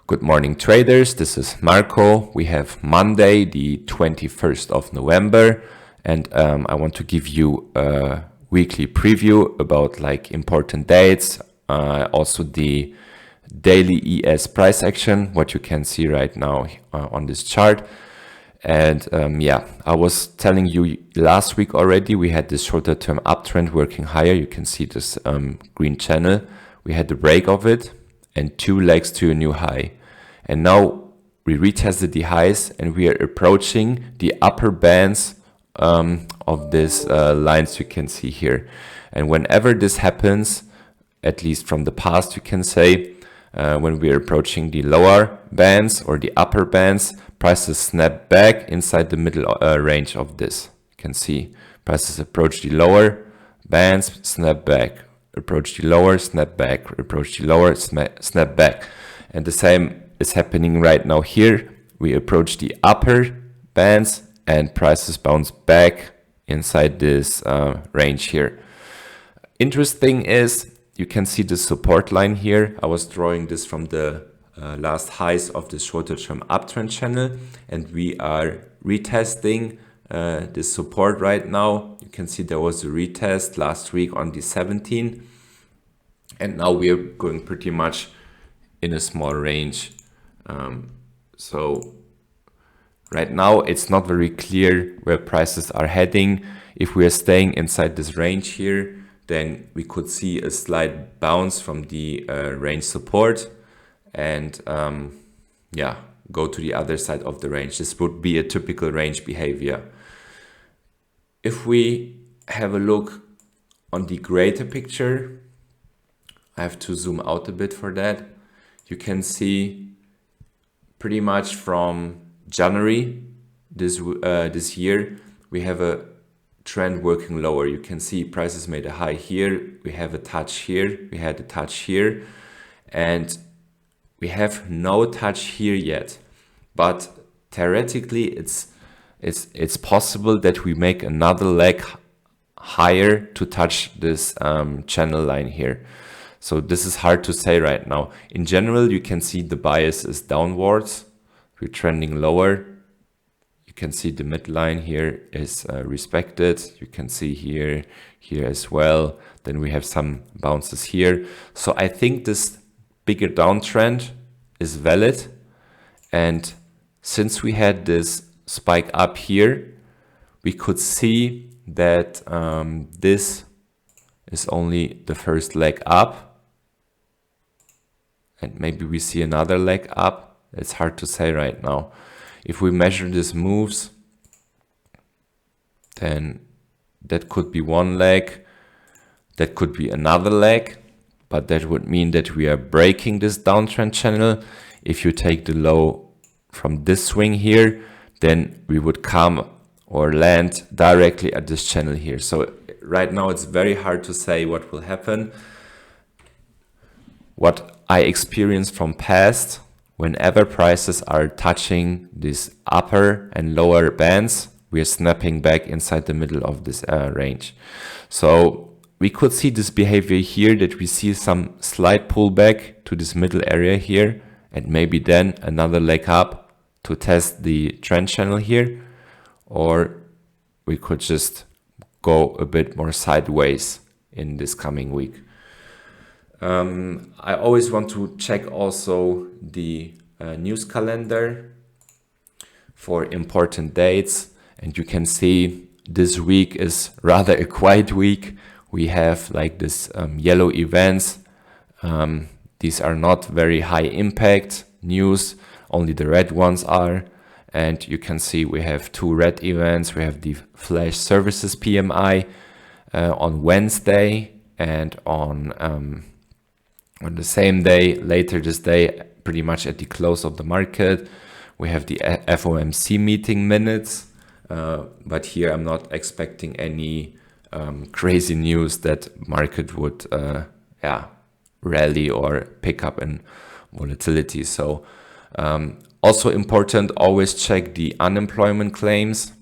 Good morning, traders. This is Marco. We have Monday, the 21st of November, and I want to give you a weekly preview about important dates, also the daily ES price action, what you can see right now on this chart. And I was telling you last week already, we had this shorter term uptrend working higher. You can see this green channel. We had the break of it and two legs to a new high. And now we retested the highs and we are approaching the upper bands of these lines you can see here. And whenever this happens, at least from the past, you can say, when we are approaching the lower bands or the upper bands, prices snap back inside the middle range of this. You can see prices approach the lower bands, snap back, approach the lower, snap back, approach the lower, snap back. And the same is happening right now here. We approach the upper bands and prices bounce back inside this range here. Interesting is you can see the support line here. I was drawing this from the last highs of the shorter term uptrend channel, and we are retesting this support right now. You can see there was a retest last week on the 17th, and now we are going pretty much in a small range. So right now it's not very clear where prices are heading. If we are staying inside this range here, then we could see a slight bounce from the range support and go to the other side of the range. This would be a typical range behavior. If we have a look on the greater picture, I have to zoom out a bit for that. You can see pretty much from January this year, we have a trend working lower. You can see prices made a high here, we have a touch here, we had a touch here, and we have no touch here yet. But theoretically it's possible that we make another leg higher to touch this channel line here. So this is hard to say right now. In general, you can see the bias is downwards. We're trending lower. You can see the midline here is respected. You can see here as well. Then we have some bounces here. So I think this bigger downtrend is valid. And since we had this spike up here, we could see that this is only the first leg up. And maybe we see another leg up. It's hard to say right now. If we measure these moves, then that could be one leg, that could be another leg, but that would mean that we are breaking this downtrend channel. If you take the low from this swing here, then we would come or land directly at this channel here. So right now it's very hard to say what will happen. What I experienced from past, whenever prices are touching these upper and lower bands, we are snapping back inside the middle of this range. So we could see this behavior here, that we see some slight pullback to this middle area here, and maybe then another leg up to test the trend channel here, or we could just go a bit more sideways in this coming week. I always want to check also the news calendar for important dates, and you can see this week is rather a quiet week. We have like this yellow events. These are not very high impact news, only the red ones are. And you can see we have two red events. We have the flash services PMI on Wednesday, and on the same day, later this day, pretty much at the close of the market, we have the FOMC meeting minutes. But here I'm not expecting any crazy news that market would rally or pick up in volatility. So also important, always check the unemployment claims,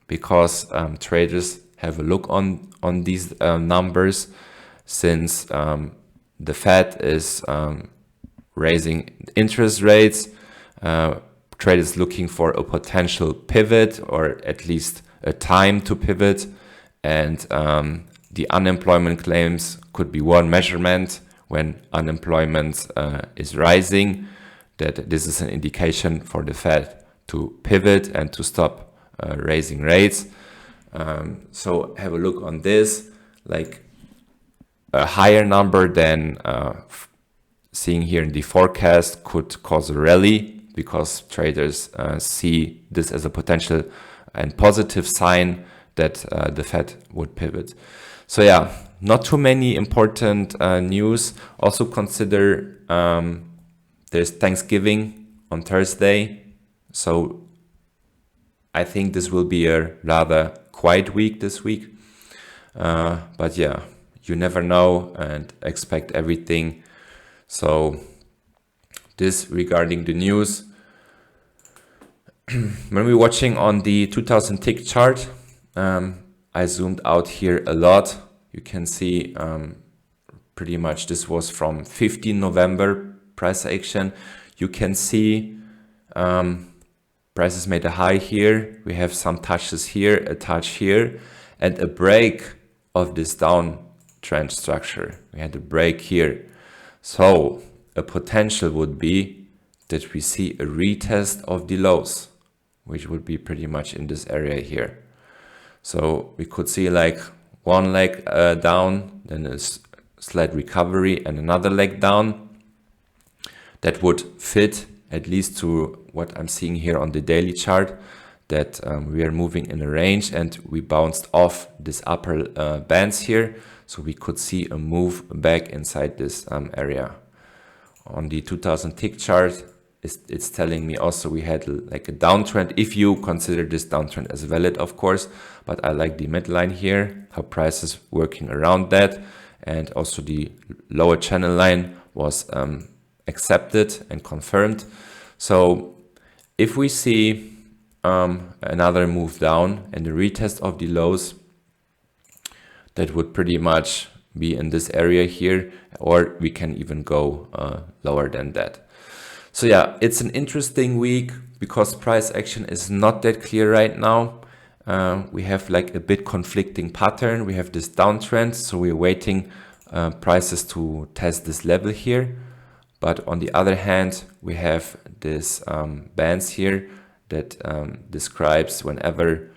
because traders have a look on these numbers, since the Fed is raising interest rates, traders looking for a potential pivot or at least a time to pivot, and the unemployment claims could be one measurement. When unemployment is rising, that this is an indication for the Fed to pivot and to stop raising rates. So have a look on this, like a higher number than seeing here in the forecast could cause a rally, because traders see this as a potential and positive sign that the Fed would pivot. So yeah, not too many important news. Also consider there's Thanksgiving on Thursday. So I think this will be a rather quiet week this week. But yeah, you never know, and expect everything. So this regarding the news. When we're watching on the 2000 tick chart, I zoomed out here a lot. You can see pretty much this was from 15 November price action. You can see prices made a high here. We have some touches here, a touch here, and a break of this downtrend structure. We had a break here. So a potential would be that we see a retest of the lows, which would be pretty much in this area here. So we could see like one leg down, then a slight recovery and another leg down. That would fit at least to what I'm seeing here on the daily chart, that we are moving in a range and we bounced off this upper bands here. So we could see a move back inside this area. On the 2000 tick chart, it's telling me also we had like a downtrend, if you consider this downtrend as valid, of course. But I like the midline here, how price is working around that. And also the lower channel line was accepted and confirmed. So if we see another move down and a retest of the lows, that would pretty much be in this area here, or we can even go lower than that. So yeah, it's an interesting week because price action is not that clear right now. We have like a bit conflicting pattern. We have this downtrend, so we're waiting prices to test this level here. But on the other hand, we have this bands here that describes whenever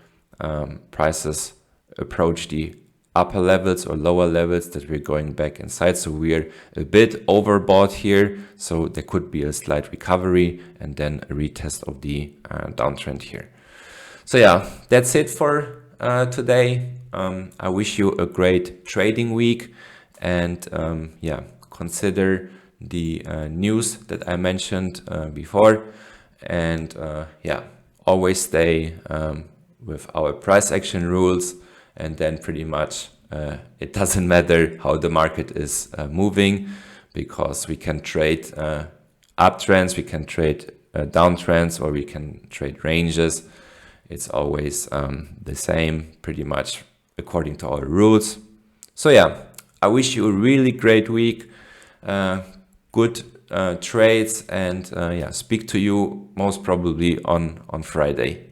prices approach the upper levels or lower levels, that we're going back inside. So we're a bit overbought here. So there could be a slight recovery and then a retest of the downtrend here. So yeah, that's it for today. I wish you a great trading week, and yeah, consider the news that I mentioned before, and yeah, always stay with our price action rules, and then pretty much it doesn't matter how the market is moving, because we can trade uptrends, we can trade downtrends, or we can trade ranges. It's always the same, pretty much according to our rules. So yeah, I wish you a really great week, good trades, and yeah, speak to you most probably on Friday.